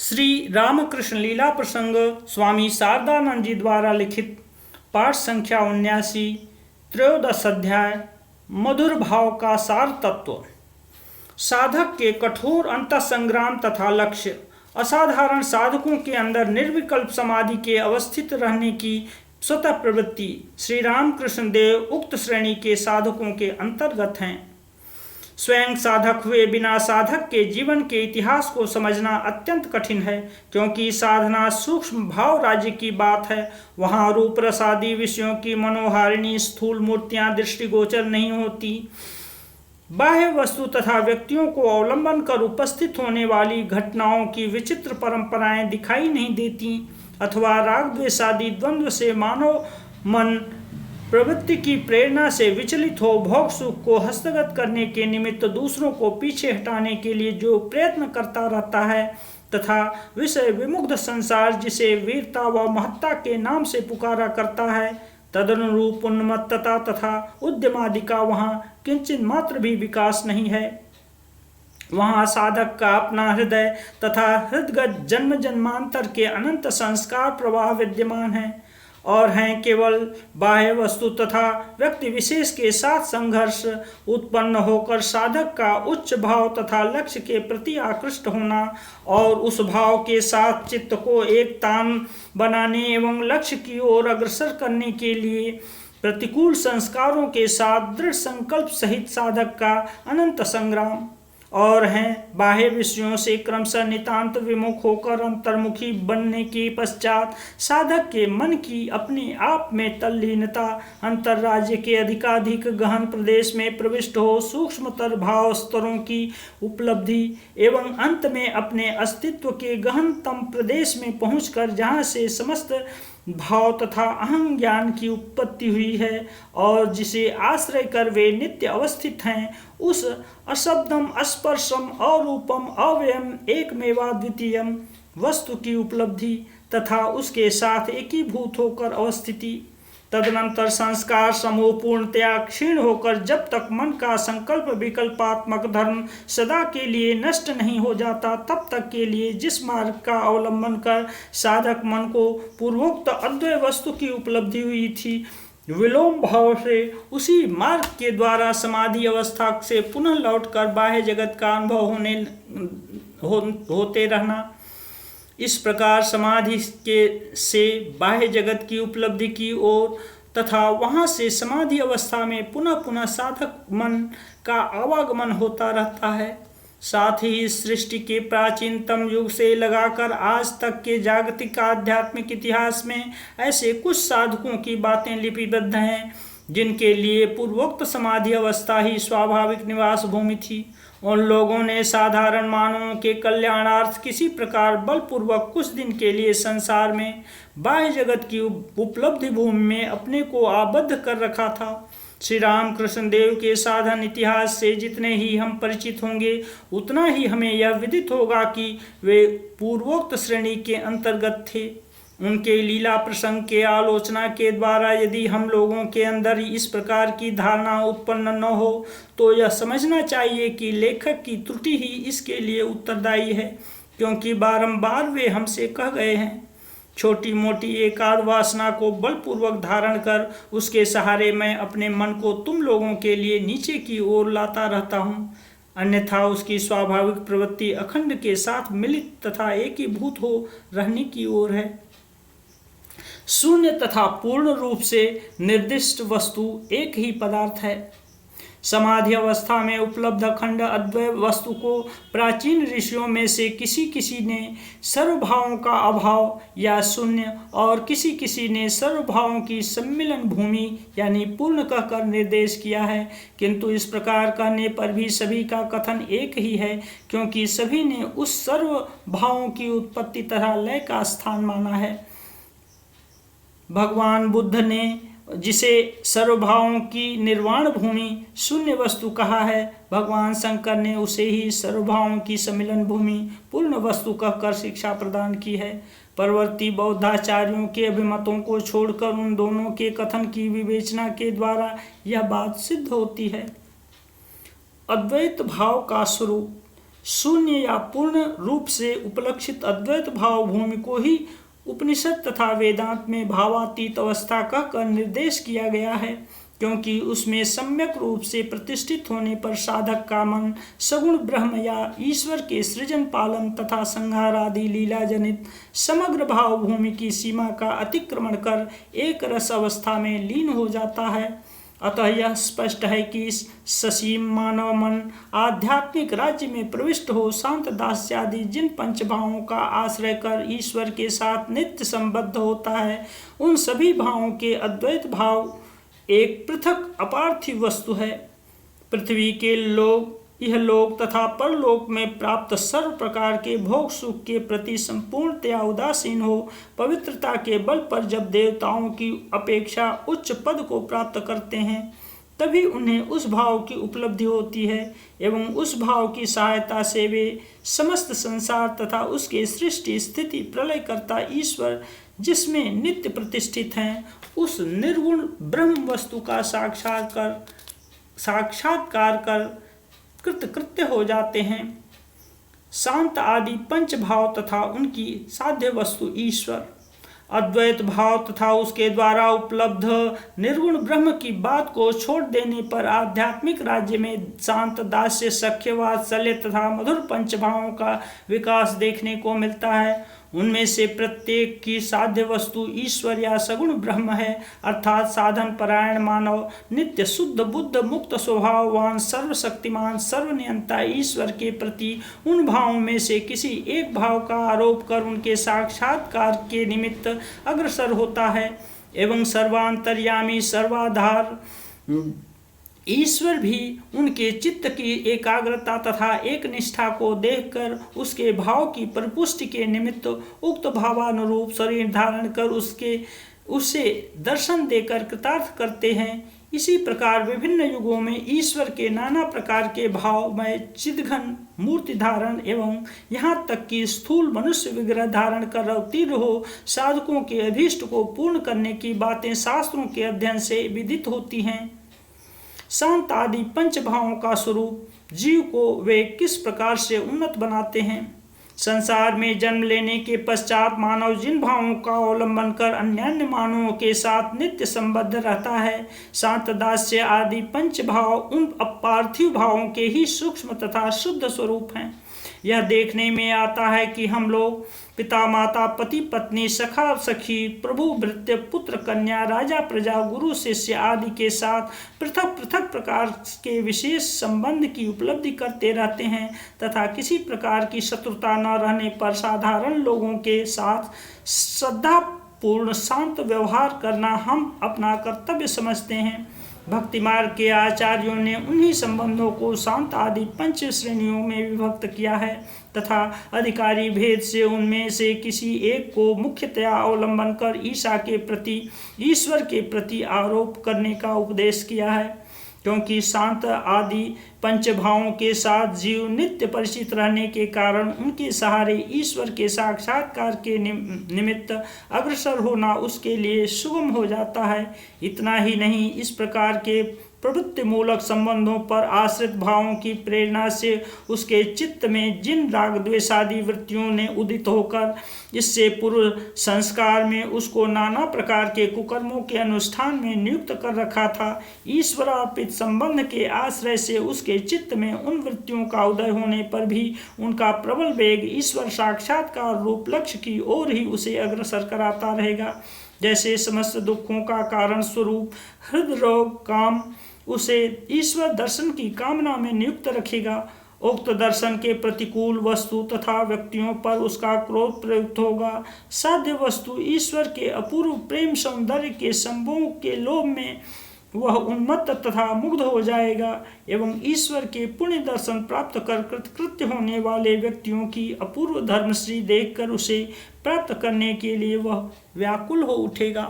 श्री रामकृष्ण लीला प्रसंग स्वामी शारदानंद जी द्वारा लिखित पाठ संख्या 79 त्रयोदश अध्याय मधुर भाव का सार तत्व। साधक के कठोर अंतःसंग्राम तथा लक्ष्य। असाधारण साधकों के अंदर निर्विकल्प समाधि के अवस्थित रहने की स्वतः प्रवृत्ति। श्री रामकृष्ण देव उक्त श्रेणी के साधकों के अंतर्गत हैं। स्वयं साधक हुए बिना साधक के जीवन के इतिहास को समझना अत्यंत कठिन है, क्योंकि साधना सूक्ष्म भाव राज्य की बात है। वहाँ रूप रसादी विषयों की मनोहारिणी स्थूल मूर्तियाँ दृष्टिगोचर नहीं होती। बाह्य वस्तु तथा व्यक्तियों को अवलंबन कर उपस्थित होने वाली घटनाओं की विचित्र परंपराएं दिखाई नहीं देती, अथवा राग द्वेषादि द्वंद्व से मानव मन प्रवृत्ति की प्रेरणा से विचलित हो भोग सुख को हस्तगत करने के निमित्त दूसरों को पीछे हटाने के लिए जो प्रयत्न करता रहता है, तथा विषय विमुग्ध संसार जिसे वीरता व महत्ता के नाम से पुकारा करता है, तदनुरूप उन्मत्तता तथा उद्यमादि का वहाँ किंचित मात्र भी विकास नहीं है। वहाँ साधक का अपना हृदय तथा हृदगत जन्म जन्मांतर के अनंत संस्कार प्रवाह विद्यमान है, और हैं केवल बाह्य वस्तु तथा व्यक्ति विशेष के साथ संघर्ष उत्पन्न होकर साधक का उच्च भाव तथा लक्ष्य के प्रति आकृष्ट होना, और उस भाव के साथ चित्त को एक तान बनाने एवं लक्ष्य की ओर अग्रसर करने के लिए प्रतिकूल संस्कारों के साथ दृढ़ संकल्प सहित साधक का अनंत संग्राम। और हैं बाह्य विषयों से क्रमशः नितांत विमुख होकर अंतर्मुखी बनने के पश्चात साधक के मन की अपने आप में तल्लीनता, अंतर्राज्य के अधिकाधिक गहन प्रदेश में प्रविष्ट हो सूक्ष्मतर भाव स्तरों की उपलब्धि, एवं अंत में अपने अस्तित्व के गहनतम प्रदेश में पहुंचकर जहाँ से समस्त भाव तथा अहं ज्ञान की उत्पत्ति हुई है और जिसे आश्रय कर वे नित्य अवस्थित हैं, उस अशब्दम स्पर्शम अरूपम अव्ययम एकमेवाद्वितीयम वस्तु की उपलब्धि तथा उसके साथ एकीभूत होकर अवस्थिति। तदनंतर संस्कार समूह पूर्णतया क्षीण होकर जब तक मन का संकल्प विकल्पात्मक धर्म सदा के लिए नष्ट नहीं हो जाता, तब तक के लिए जिस मार्ग का अवलंबन कर साधक मन को पूर्वोक्त अद्वय वस्तु की उपलब्धि हुई थी, विलोम भाव से उसी मार्ग के द्वारा समाधि अवस्था से पुनः लौटकर बाह्य जगत का अनुभव होते रहना। इस प्रकार समाधि के से बाह्य जगत की उपलब्धि की ओर तथा वहाँ से समाधि अवस्था में पुनः पुनः साधक मन का आवागमन होता रहता है। साथ ही इस सृष्टि के प्राचीनतम युग से लगाकर आज तक के जागतिक आध्यात्मिक इतिहास में ऐसे कुछ साधकों की बातें लिपिबद्ध हैं जिनके लिए पूर्वोक्त समाधि अवस्था ही स्वाभाविक निवास भूमि थी। उन लोगों ने साधारण मानवों के कल्याणार्थ किसी प्रकार बलपूर्वक कुछ दिन के लिए संसार में बाह्य जगत की उपलब्धि भूमि में अपने को आबद्ध कर रखा था। श्री रामकृष्ण देव के साधन इतिहास से जितने ही हम परिचित होंगे, उतना ही हमें यह विदित होगा कि वे पूर्वोक्त श्रेणी के अंतर्गत थे। उनके लीला प्रसंग के आलोचना के द्वारा यदि हम लोगों के अंदर इस प्रकार की धारणा उत्पन्न न हो, तो यह समझना चाहिए कि लेखक की त्रुटि ही इसके लिए उत्तरदायी है, क्योंकि बारंबार वे हमसे कह गए हैं, छोटी मोटी एकाध वासना को बलपूर्वक धारण कर उसके सहारे मैं अपने मन को तुम लोगों के लिए नीचे की ओर लाता रहता हूँ, अन्यथा उसकी स्वाभाविक प्रवृत्ति अखंड के साथ मिलित तथा एकीभूत हो रहने की ओर है। शून्य तथा पूर्ण रूप से निर्दिष्ट वस्तु एक ही पदार्थ है। समाधि अवस्था में उपलब्ध अखंड अद्वय वस्तु को प्राचीन ऋषियों में से किसी ने सर्वभावों का अभाव या शून्य और किसी ने सर्वभावों की सम्मिलन भूमि यानी पूर्ण कहकर निर्देश किया है, किंतु इस प्रकार कहने पर भी सभी का कथन एक ही है, क्योंकि सभी ने उस सर्वभावों की उत्पत्ति तथा लय का स्थान माना है। भगवान बुद्ध ने जिसे सर्वभावों की निर्वाण भूमि शून्य वस्तु कहा है, भगवान शंकर ने उसे ही सर्वभावों की सम्मिलन भूमि पूर्ण वस्तु कहकर शिक्षा प्रदान की है। परवर्ती बौद्धाचार्यों के अभिमतों को छोड़कर उन दोनों के कथन की विवेचना के द्वारा यह बात सिद्ध होती है। अद्वैत भाव का स्वरूप शून्य या पूर्ण रूप से उपलक्षित अद्वैत भाव भूमि को ही उपनिषद तथा वेदांत में भावातीत अवस्था कहकर निर्देश किया गया है, क्योंकि उसमें सम्यक रूप से प्रतिष्ठित होने पर साधक का मन सगुण ब्रह्म या ईश्वर के सृजन पालन तथा संहार आदि लीला जनित समग्र भाव भूमि की सीमा का अतिक्रमण कर एक रस अवस्था में लीन हो जाता है। अतः यह स्पष्ट है कि ससीम मानव मन आध्यात्मिक राज्य में प्रविष्ट हो शांत दास्य आदि जिन पंचभावों का आश्रय कर ईश्वर के साथ नित्य संबद्ध होता है, उन सभी भावों के अद्वैत भाव एक पृथक अपार्थिव वस्तु है। पृथ्वी के लोक, इहलोक तथा परलोक में प्राप्त सर्व प्रकार के भोग सुख के प्रति संपूर्णतया उदासीन हो पवित्रता के बल पर जब देवताओं की अपेक्षा उच्च पद को प्राप्त करते हैं, तभी उन्हें उस भाव की उपलब्धि होती है एवं उस भाव की सहायता से वे समस्त संसार तथा उसके सृष्टि स्थिति प्रलय करता ईश्वर जिसमें नित्य प्रतिष्ठित हैं, उस निर्गुण ब्रह्म वस्तु का साक्षात्कार कर कृत्य हो जाते हैं। शांत आदि पंच भाव तथा उनकी साध्य वस्तु ईश्वर, अद्वैत भाव तथा उसके द्वारा उपलब्ध निर्गुण ब्रह्म की बात को छोड़ देने पर आध्यात्मिक राज्य में शांत दास्य सख्य वात्सल्य तथा मधुर पंच भावों का विकास देखने को मिलता है। उनमें से प्रत्येक की साध्य वस्तु ईश्वर या सगुण ब्रह्म है, अर्थात साधन परायण मानव नित्य शुद्ध बुद्ध मुक्त स्वभाववान सर्वशक्तिमान सर्वनियंता ईश्वर के प्रति उन भावों में से किसी एक भाव का आरोप कर उनके साक्षात्कार के निमित्त अग्रसर होता है एवं सर्वांतर्यामी सर्वाधार ईश्वर भी उनके चित्त की एकाग्रता तथा एक निष्ठा को देखकर उसके भाव की परिपुष्टि के निमित्त उक्त भावानुरूप शरीर धारण कर उसे दर्शन देकर कृतार्थ करते हैं। इसी प्रकार विभिन्न युगों में ईश्वर के नाना प्रकार के भाव में चिदघन मूर्ति धारण एवं यहाँ तक कि स्थूल मनुष्य विग्रह धारण कर अवतीर्ण हो साधकों के अभीष्ट को पूर्ण करने की बातें शास्त्रों के अध्ययन से विदित होती हैं। शांत आदि पंच भावों का स्वरूप जीव को वे किस प्रकार से उन्नत बनाते हैं। संसार में जन्म लेने के पश्चात मानव जिन भावों का अवलंबन कर अन्यान्य मानवों के साथ नित्य संबद्ध रहता है, शांत दास्य आदि पंच भाव उन अपार्थिव भावों के ही सूक्ष्म तथा शुद्ध स्वरूप हैं। यह देखने में आता है कि हम लोग पिता माता पति पत्नी सखा सखी प्रभु भृत्य पुत्र कन्या राजा प्रजा गुरु शिष्य आदि के साथ पृथक पृथक प्रकार के विशेष संबंध की उपलब्धि करते रहते हैं तथा किसी प्रकार की शत्रुता न रहने पर साधारण लोगों के साथ श्रद्धापूर्ण शांत व्यवहार करना हम अपना कर्तव्य समझते हैं। भक्ति मार्ग के आचार्यों ने उन्हीं संबंधों को शांत आदि पंच श्रेणियों में विभक्त किया है तथा अधिकारी भेद से उनमें से किसी एक को मुख्यतया अवलंबन कर ईश्वर के प्रति आरोप करने का उपदेश किया है, क्योंकि शांत आदि पंच भावों के साथ जीव नित्य परिचित रहने के कारण उनके सहारे ईश्वर के साक्षात्कार के निमित्त अग्रसर होना उसके लिए सुगम हो जाता है। इतना ही नहीं, इस प्रकार के प्रवृत्ति मूलक संबंधों पर आश्रित भावों की प्रेरणा से उसके चित्त में जिन राग द्वेषादि वृत्तियों ने उदित होकर इससे पूर्व संस्कार में उसको नाना प्रकार के कुकर्मों के अनुष्ठान में नियुक्त कर रखा था, ईश्वरार्पित संबंध के आश्रय से उसके चित्त में उन वृत्तियों का उदय होने पर भी उनका प्रबल वेग ईश्वर साक्षात्कार रूप लक्ष्य की ओर ही उसे अग्रसर कराता रहेगा। जैसे समस्त दुखों का कारण स्वरूप हृदय रोग काम उसे ईश्वर दर्शन की कामना में नियुक्त रखेगा। उक्त दर्शन के प्रतिकूल वस्तु तथा व्यक्तियों पर उसका क्रोध प्रयुक्त होगा। साध्य वस्तु ईश्वर के अपूर्व प्रेम सौंदर्य के संभोग के लोभ में वह उन्मत्त तथा मुग्ध हो जाएगा एवं ईश्वर के पुण्य दर्शन प्राप्त कर कृतकृत्य होने वाले व्यक्तियों की अपूर्व धर्मश्री देखकर उसे प्राप्त करने के लिए वह व्याकुल हो उठेगा।